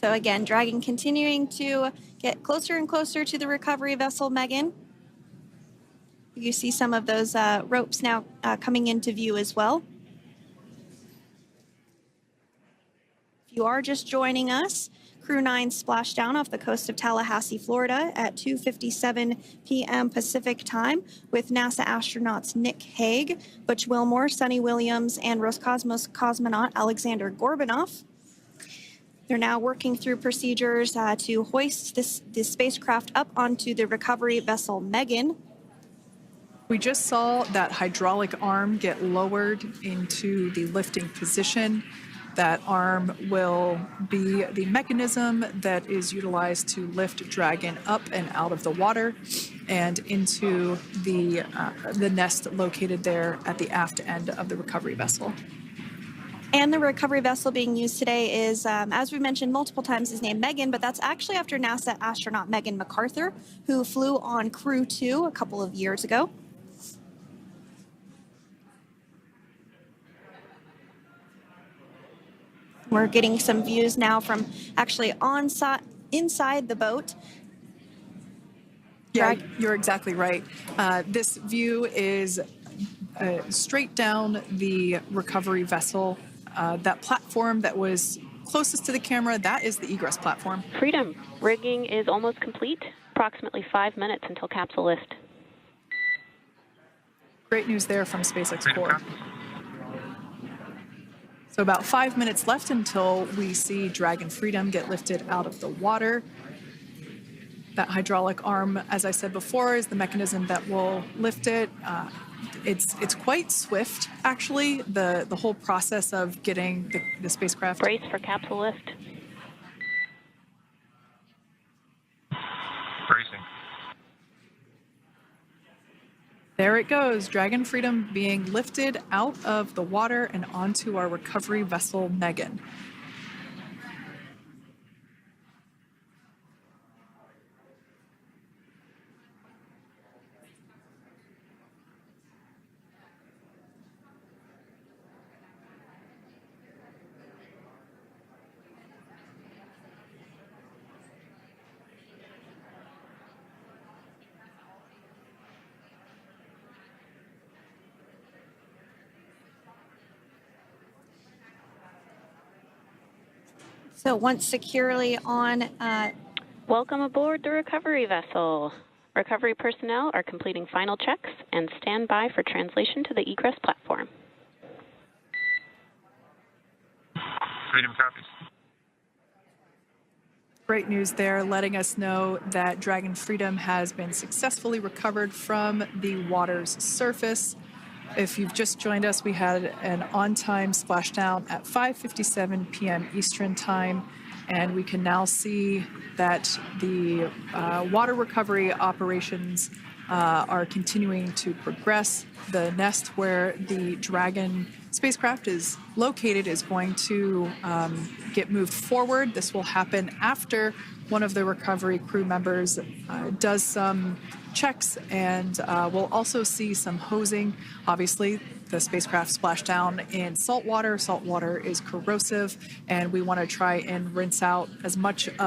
So again, Dragon continuing to get closer and closer to the recovery vessel Megan. You see some of those ropes now coming into view as well. If you are just joining us, Crew 9 splashed down off the coast of Tallahassee, Florida at 2:57 p.m. Pacific time with NASA astronauts Nick Hague, Butch Wilmore, Sunny Williams, and Roscosmos cosmonaut Alexander Gorbanov. They're now working through procedures to hoist this spacecraft up onto the recovery vessel Megan. We just saw that hydraulic arm get lowered into the lifting position. That arm will be the mechanism that is utilized to lift Dragon up and out of the water and into the nest located there at the aft end of the recovery vessel. And the recovery vessel being used today is, as we mentioned multiple times, is named Megan, but that's actually after NASA astronaut Megan McArthur, who flew on Crew 2 a couple of years ago. We're getting some views now from actually inside the boat. Yeah, you're exactly right. This view is straight down the recovery vessel. That platform that was closest to the camera, that is the egress platform. Freedom, rigging is almost complete. Approximately 5 minutes until capsule lift. Great news there from SpaceX Core. So about 5 minutes left until we see Dragon Freedom get lifted out of the water. That hydraulic arm, as I said before, is the mechanism that will lift it. It's quite swift, actually, the whole process of getting the spacecraft. Brace for capsule lift. Bracing. There it goes, Dragon Freedom being lifted out of the water and onto our recovery vessel, Megan. So once securely on... Welcome aboard the recovery vessel. Recovery personnel are completing final checks and stand by for translation to the egress platform. Freedom copies. Great news there, letting us know that Dragon Freedom has been successfully recovered from the water's surface. If you've just joined us, we had an on-time splashdown at 5:57 p.m. Eastern Time, and we can now see that the water recovery operations are continuing to progress. The nest where the Dragon spacecraft is located is going to get moved forward. This will happen after one of the recovery crew members does some checks, and we'll also see some hosing. Obviously, the spacecraft splashed down in salt water. Salt water is corrosive, and we want to try and rinse out as much of